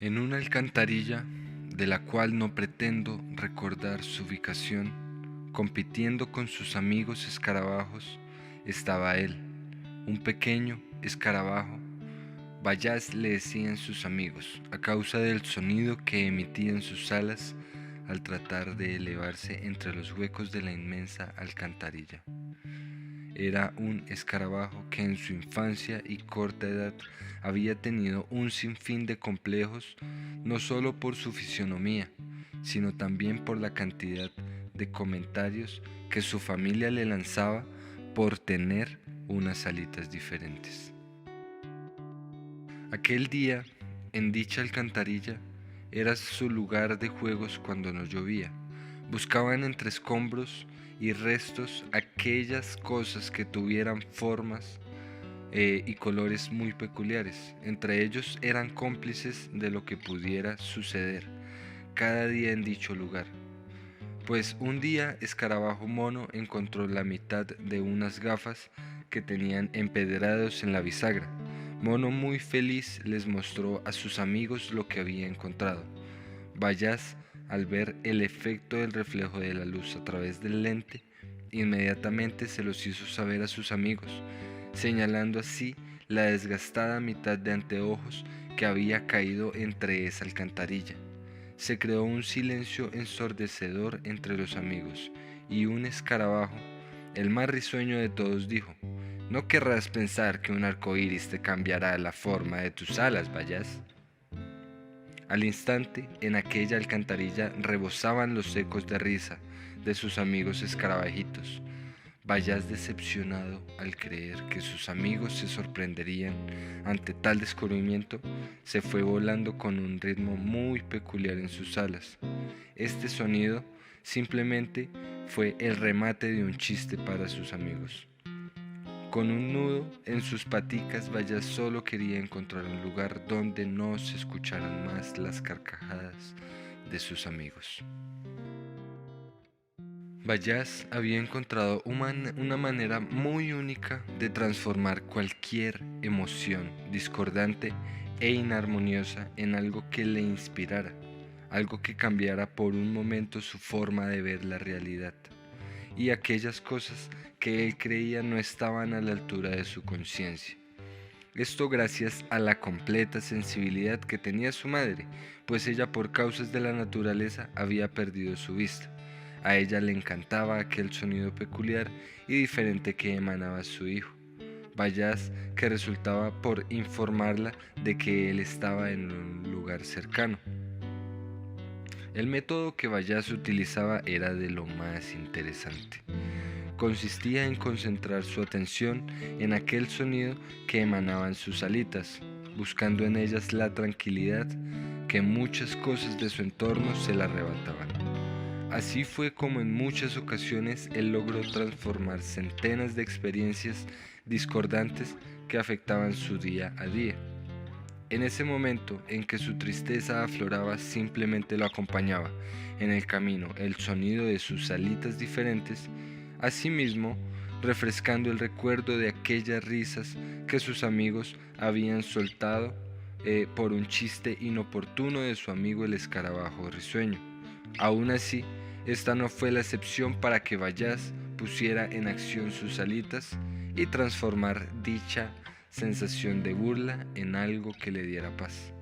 En una alcantarilla, de la cual no pretendo recordar su ubicación, compitiendo con sus amigos escarabajos, estaba él, un pequeño escarabajo. Bayas le decían sus amigos, a causa del sonido que emitían sus alas al tratar de elevarse entre los huecos de la inmensa alcantarilla. Era un escarabajo que en su infancia y corta edad había tenido un sinfín de complejos, no solo por su fisionomía, sino también por la cantidad de comentarios que su familia le lanzaba por tener unas alitas diferentes. Aquel día, en dicha alcantarilla, era su lugar de juegos cuando no llovía. Buscaban entre escombros y restos aquellas cosas que tuvieran formas y colores muy peculiares. Entre ellos eran cómplices de lo que pudiera suceder cada día en dicho lugar. Pues un día Escarabajo Mono encontró la mitad de unas gafas que tenían empedrados en la bisagra. Mono, muy feliz, les mostró a sus amigos lo que había encontrado. Bayas, al ver el efecto del reflejo de la luz a través del lente, inmediatamente se los hizo saber a sus amigos, señalando así la desgastada mitad de anteojos que había caído entre esa alcantarilla. Se creó un silencio ensordecedor entre los amigos, y un escarabajo, el más risueño de todos, dijo: «No querrás pensar que un arco iris te cambiará la forma de tus alas, Bayas». Al instante, en aquella alcantarilla rebosaban los ecos de risa de sus amigos escarabajitos. Bayas, decepcionado al creer que sus amigos se sorprenderían ante tal descubrimiento, se fue volando con un ritmo muy peculiar en sus alas. Este sonido simplemente fue el remate de un chiste para sus amigos. Con un nudo en sus paticas, Bayas solo quería encontrar un lugar donde no se escucharan más las carcajadas de sus amigos. Bayas había encontrado una manera muy única de transformar cualquier emoción discordante e inarmoniosa en algo que le inspirara, algo que cambiara por un momento su forma de ver la realidad y aquellas cosas que él creía no estaban a la altura de su conciencia. Esto gracias a la completa sensibilidad que tenía su madre, pues ella, por causas de la naturaleza, había perdido su vista. A ella le encantaba aquel sonido peculiar y diferente que emanaba su hijo, Bayas, que resultaba por informarla de que él estaba en un lugar cercano. El método que Bayas utilizaba era de lo más interesante. Consistía en concentrar su atención en aquel sonido que emanaban sus alitas, buscando en ellas la tranquilidad que muchas cosas de su entorno se le arrebataban. Así fue como en muchas ocasiones él logró transformar centenas de experiencias discordantes que afectaban su día a día. En ese momento en que su tristeza afloraba, simplemente lo acompañaba en el camino el sonido de sus alitas diferentes, asimismo refrescando el recuerdo de aquellas risas que sus amigos habían soltado por un chiste inoportuno de su amigo el escarabajo risueño. Aún así, esta no fue la excepción para que Bayas pusiera en acción sus alitas y transformar dicha sensación de burla en algo que le diera paz.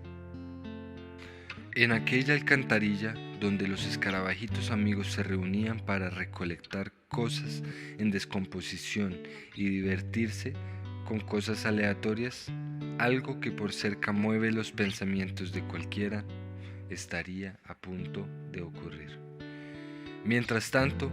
En aquella alcantarilla donde los escarabajitos amigos se reunían para recolectar cosas en descomposición y divertirse con cosas aleatorias, algo que por cerca mueve los pensamientos de cualquiera, estaría a punto de ocurrir. Mientras tanto,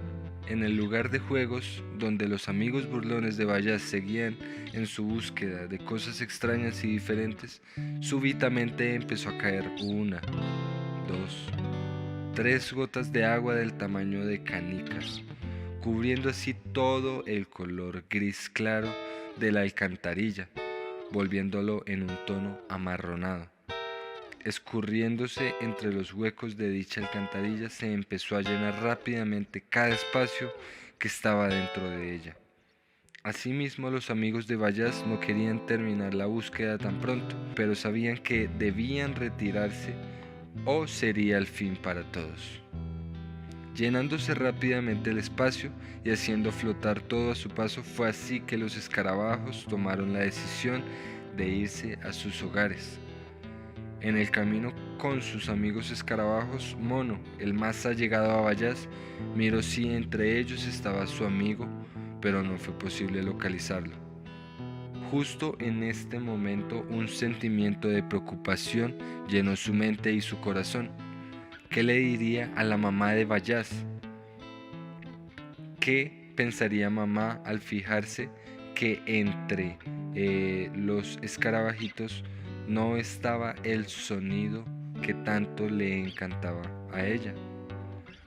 en el lugar de juegos, donde los amigos burlones de Bayas seguían en su búsqueda de cosas extrañas y diferentes, súbitamente empezó a caer una, dos, tres gotas de agua del tamaño de canicas, cubriendo así todo el color gris claro de la alcantarilla, volviéndolo en un tono amarronado. Escurriéndose entre los huecos de dicha alcantarilla, se empezó a llenar rápidamente cada espacio que estaba dentro de ella. Asimismo, los amigos de Bayas no querían terminar la búsqueda tan pronto, pero sabían que debían retirarse o sería el fin para todos. Llenándose rápidamente el espacio y haciendo flotar todo a su paso, fue así que los escarabajos tomaron la decisión de irse a sus hogares. En el camino con sus amigos escarabajos, Mono, el más allegado a Bayas, miró si entre ellos estaba su amigo, pero no fue posible localizarlo. Justo en este momento, un sentimiento de preocupación llenó su mente y su corazón. ¿Qué le diría a la mamá de Bayas? ¿Qué pensaría mamá al fijarse que entre los escarabajitos no estaba el sonido que tanto le encantaba a ella?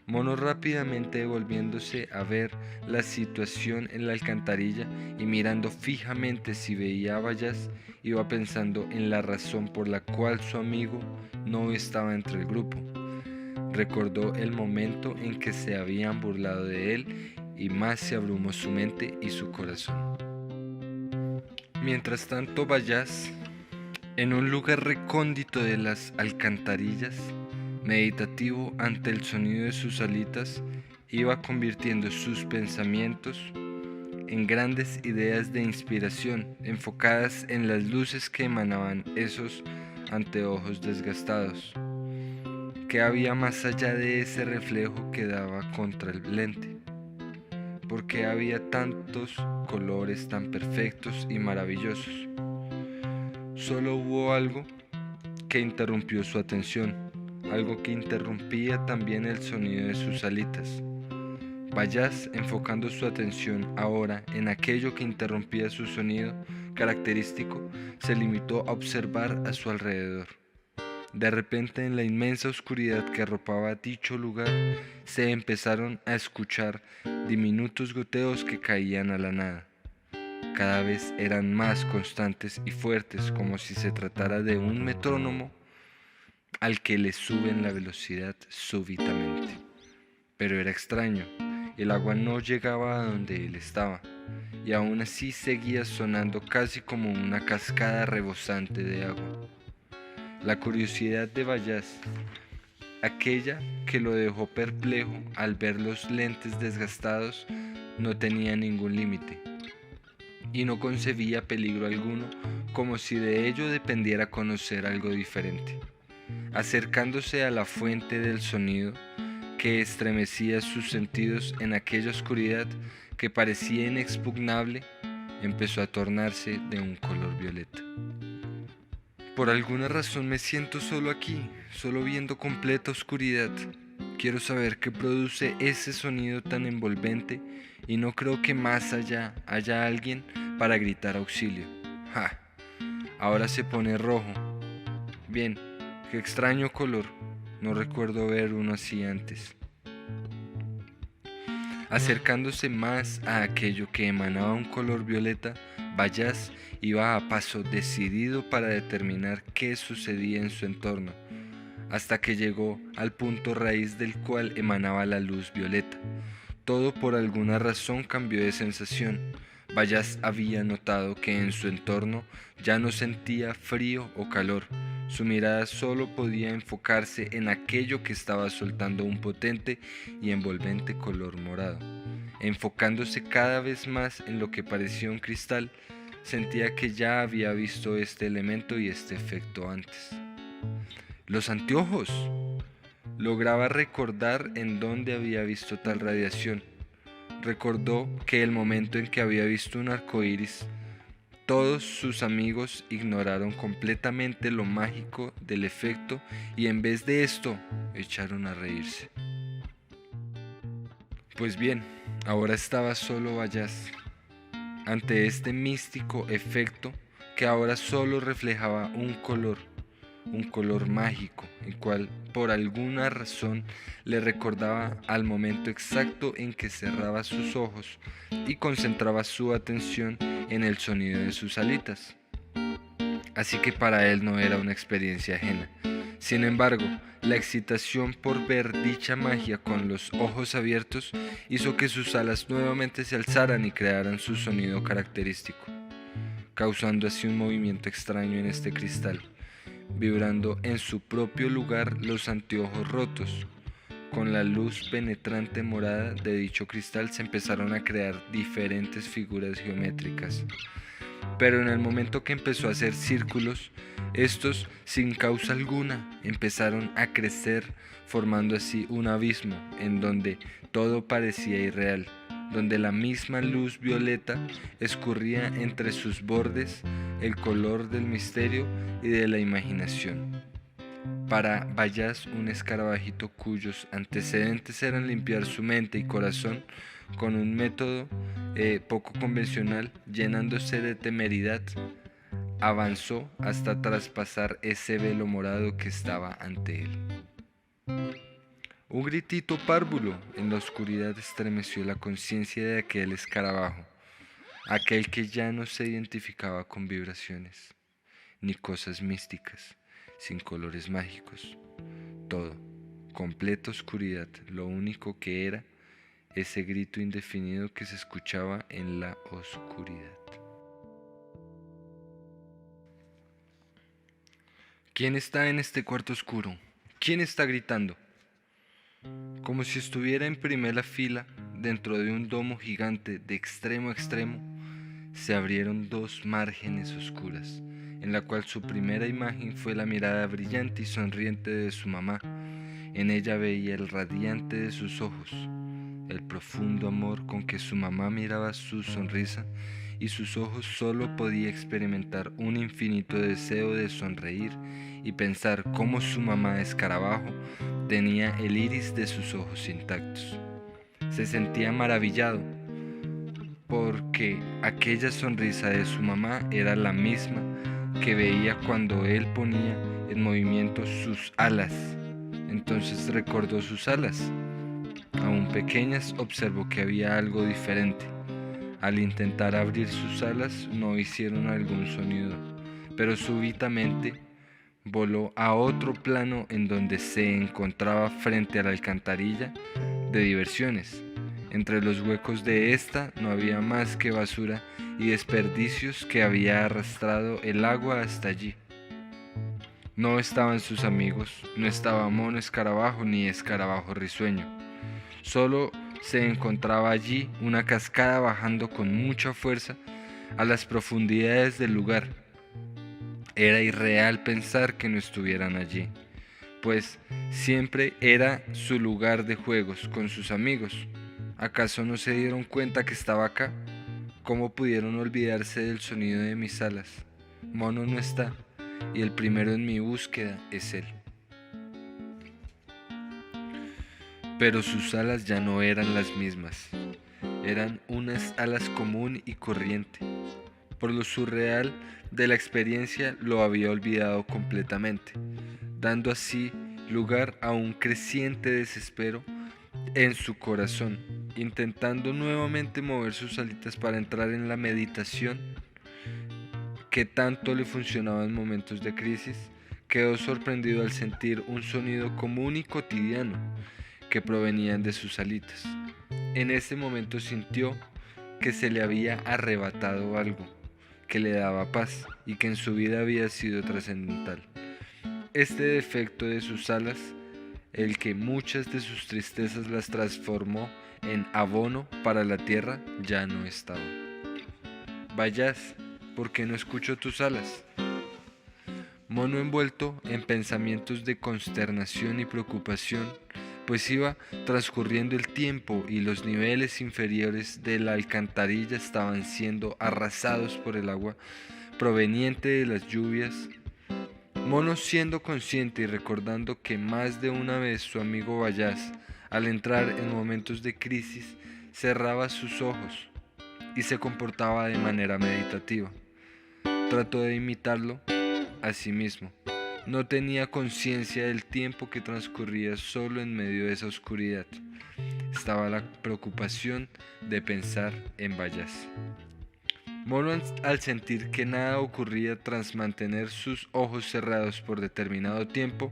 Mono, rápidamente volviéndose a ver la situación en la alcantarilla y mirando fijamente si veía a Bayas, iba pensando en la razón por la cual su amigo no estaba entre el grupo. Recordó el momento en que se habían burlado de él y más se abrumó su mente y su corazón. Mientras tanto, Bayas, en un lugar recóndito de las alcantarillas, meditativo ante el sonido de sus alitas, iba convirtiendo sus pensamientos en grandes ideas de inspiración enfocadas en las luces que emanaban esos anteojos desgastados. ¿Qué había más allá de ese reflejo que daba contra el lente? ¿Por qué había tantos colores tan perfectos y maravillosos? Solo hubo algo que interrumpió su atención, algo que interrumpía también el sonido de sus alitas. Bayas, enfocando su atención ahora en aquello que interrumpía su sonido característico, se limitó a observar a su alrededor. De repente, en la inmensa oscuridad que arropaba dicho lugar, se empezaron a escuchar diminutos goteos que caían a la nada. Cada vez eran más constantes y fuertes, como si se tratara de un metrónomo al que le suben la velocidad súbitamente. Pero era extraño, el agua no llegaba a donde él estaba, y aún así seguía sonando casi como una cascada rebosante de agua. La curiosidad de Bayas, aquella que lo dejó perplejo al ver los lentes desgastados, no tenía ningún límite, y no concebía peligro alguno, como si de ello dependiera conocer algo diferente. Acercándose a la fuente del sonido que estremecía sus sentidos en aquella oscuridad que parecía inexpugnable, empezó a tornarse de un color violeta. Por alguna razón me siento solo aquí, solo viendo completa oscuridad. Quiero saber qué produce ese sonido tan envolvente y no creo que más allá haya alguien para gritar auxilio. ¡Ja! Ahora se pone rojo. Bien, qué extraño color. No recuerdo ver uno así antes. Acercándose más a aquello que emanaba un color violeta, Bayas iba a paso decidido para determinar qué sucedía en su entorno, hasta que llegó al punto raíz del cual emanaba la luz violeta. Todo por alguna razón cambió de sensación. Bayas había notado que en su entorno ya no sentía frío o calor. Su mirada solo podía enfocarse en aquello que estaba soltando un potente y envolvente color morado. Enfocándose cada vez más en lo que parecía un cristal, sentía que ya había visto este elemento y este efecto antes. ¡Los anteojos! Lograba recordar en dónde había visto tal radiación. Recordó que el momento en que había visto un arco iris, todos sus amigos ignoraron completamente lo mágico del efecto y en vez de esto echaron a reírse. Pues bien, ahora estaba solo Bayas ante este místico efecto que ahora solo reflejaba un color mágico, el cual por alguna razón le recordaba al momento exacto en que cerraba sus ojos y concentraba su atención en el sonido de sus alitas. Así que para él no era una experiencia ajena, Sin embargo, la excitación por ver dicha magia con los ojos abiertos hizo que sus alas nuevamente se alzaran y crearan su sonido característico, causando así un movimiento extraño en este cristal, vibrando en su propio lugar los anteojos rotos. Con la luz penetrante morada de dicho cristal se empezaron a crear diferentes figuras geométricas. Pero en el momento que empezó a hacer círculos, estos, sin causa alguna, empezaron a crecer, formando así un abismo en donde todo parecía irreal, donde la misma luz violeta escurría entre sus bordes el color del misterio y de la imaginación. Para Bayas, un escarabajito cuyos antecedentes eran limpiar su mente y corazón con un método poco convencional, llenándose de temeridad, avanzó hasta traspasar ese velo morado que estaba ante él. Un gritito párvulo en la oscuridad estremeció la conciencia de aquel escarabajo, aquel que ya no se identificaba con vibraciones, ni cosas místicas, sin colores mágicos. Todo, completa oscuridad, lo único que era ese grito indefinido que se escuchaba en la oscuridad. ¿Quién está en este cuarto oscuro? ¿Quién está gritando? Como si estuviera en primera fila dentro de un domo gigante de extremo a extremo, se abrieron dos márgenes oscuras, en la cual su primera imagen fue la mirada brillante y sonriente de su mamá. En ella veía el radiante de sus ojos, el profundo amor con que su mamá miraba su sonrisa, y sus ojos solo podía experimentar un infinito deseo de sonreír y pensar cómo su mamá escarabajo tenía el iris de sus ojos intactos. Se sentía maravillado porque aquella sonrisa de su mamá era la misma que veía cuando él ponía en movimiento sus alas. Entonces recordó sus alas. Aún pequeñas, observó que había algo diferente. Al intentar abrir sus alas no hicieron algún sonido, pero súbitamente voló a otro plano en donde se encontraba frente a la alcantarilla de diversiones. Entre los huecos de esta no había más que basura y desperdicios que había arrastrado el agua hasta allí. No estaban sus amigos, no estaba Mono Escarabajo ni Escarabajo Risueño. Solo se encontraba allí una cascada bajando con mucha fuerza a las profundidades del lugar. Era irreal pensar que no estuvieran allí, pues siempre era su lugar de juegos con sus amigos. ¿Acaso no se dieron cuenta que estaba acá? ¿Cómo pudieron olvidarse del sonido de mis alas? Mono no está, y el primero en mi búsqueda es él. Pero sus alas ya no eran las mismas. Eran unas alas común y corriente. Por lo surreal de la experiencia lo había olvidado completamente, dando así lugar a un creciente desespero en su corazón. Intentando nuevamente mover sus alitas para entrar en la meditación que tanto le funcionaba en momentos de crisis, quedó sorprendido al sentir un sonido común y cotidiano que provenían de sus alitas. En ese momento sintió que se le había arrebatado algo que le daba paz y que en su vida había sido trascendental. Este defecto de sus alas, el que muchas de sus tristezas las transformó en abono para la tierra, ya no estaba. Bayas, ¿por qué no escucho tus alas? Mono, envuelto en pensamientos de consternación y preocupación, pues iba transcurriendo el tiempo y los niveles inferiores de la alcantarilla estaban siendo arrasados por el agua proveniente de las lluvias. Mono, siendo consciente y recordando que más de una vez su amigo Bayas, al entrar en momentos de crisis, cerraba sus ojos y se comportaba de manera meditativa, trató de imitarlo a sí mismo. No tenía conciencia del tiempo que transcurría solo en medio de esa oscuridad. Estaba la preocupación de pensar en Bayas. Mono, al sentir que nada ocurría tras mantener sus ojos cerrados por determinado tiempo,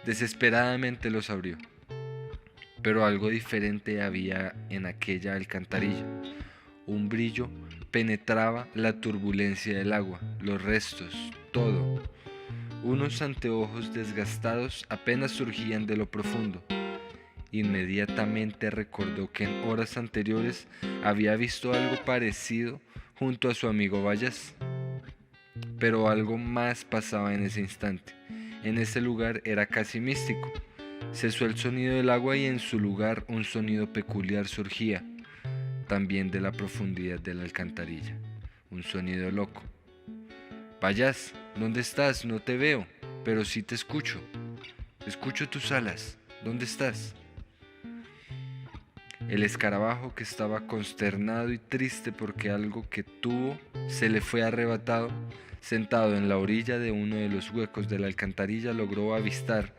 desesperadamente los abrió. Pero algo diferente había en aquella alcantarilla. Un brillo penetraba la turbulencia del agua, los restos, todo. Unos anteojos desgastados apenas surgían de lo profundo. Inmediatamente recordó que en horas anteriores había visto algo parecido junto a su amigo Bayas. Pero algo más pasaba en ese instante. En ese lugar era casi místico. Cesó el sonido del agua y en su lugar un sonido peculiar surgía, también de la profundidad de la alcantarilla. Un sonido loco. Bayas, ¿dónde estás? No te veo, pero sí te escucho. Escucho tus alas. ¿Dónde estás? El escarabajo, que estaba consternado y triste porque algo que tuvo se le fue arrebatado, sentado en la orilla de uno de los huecos de la alcantarilla, logró avistar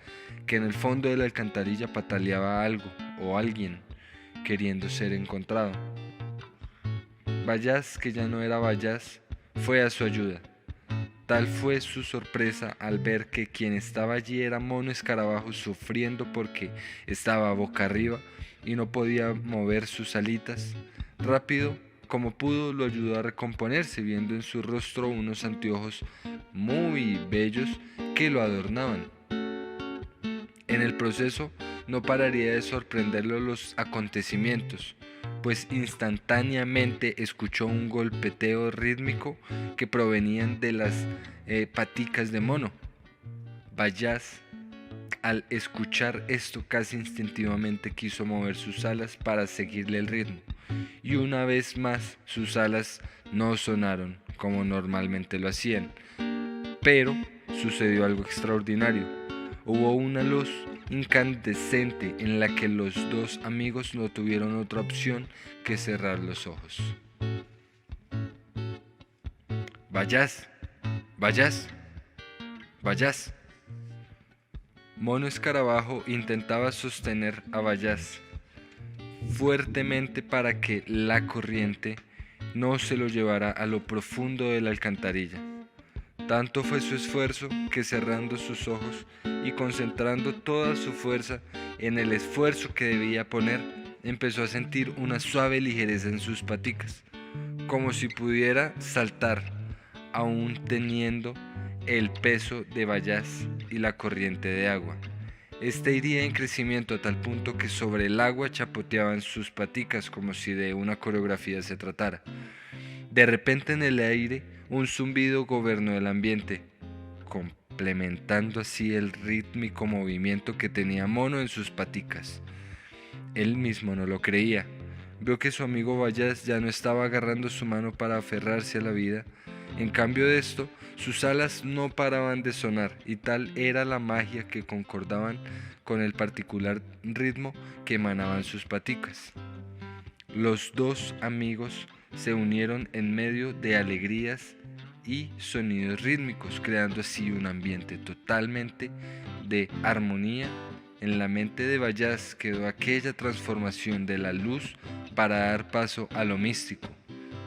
que en el fondo de la alcantarilla pataleaba algo o alguien queriendo ser encontrado. Bayas, que ya no era Bayas, fue a su ayuda. Tal fue su sorpresa al ver que quien estaba allí era Mono Escarabajo, sufriendo porque estaba boca arriba y no podía mover sus alitas. Rápido como pudo lo ayudó a recomponerse, viendo en su rostro unos anteojos muy bellos que lo adornaban. En el proceso no pararía de sorprenderlo los acontecimientos, pues instantáneamente escuchó un golpeteo rítmico que provenían de las paticas de Mono. Bayas, al escuchar esto, casi instintivamente quiso mover sus alas para seguirle el ritmo, y una vez más sus alas no sonaron como normalmente lo hacían, pero sucedió algo extraordinario. Hubo una luz incandescente en la que los dos amigos no tuvieron otra opción que cerrar los ojos. Bayas, Bayas, Bayas. Mono Escarabajo intentaba sostener a Bayas fuertemente para que la corriente no se lo llevara a lo profundo de la alcantarilla. Tanto fue su esfuerzo que, cerrando sus ojos y concentrando toda su fuerza en el esfuerzo que debía poner, empezó a sentir una suave ligereza en sus paticas, como si pudiera saltar, aún teniendo el peso de Bayas y la corriente de agua. Este iría en crecimiento a tal punto que sobre el agua chapoteaban sus paticas como si de una coreografía se tratara. De repente en el aire un zumbido gobernó el ambiente, complementando así el rítmico movimiento que tenía Mono en sus paticas. Él mismo no lo creía. Vio que su amigo Bayas ya no estaba agarrando su mano para aferrarse a la vida. En cambio de esto, sus alas no paraban de sonar, y tal era la magia que concordaban con el particular ritmo que emanaban sus paticas. Los dos amigos se unieron en medio de alegrías y sonidos rítmicos, creando así un ambiente totalmente de armonía. En la mente de Bayas quedó aquella transformación de la luz para dar paso a lo místico,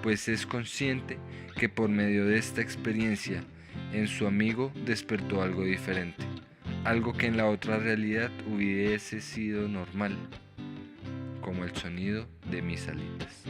pues es consciente que por medio de esta experiencia en su amigo despertó algo diferente, algo que en la otra realidad hubiese sido normal, como el sonido de mis alitas.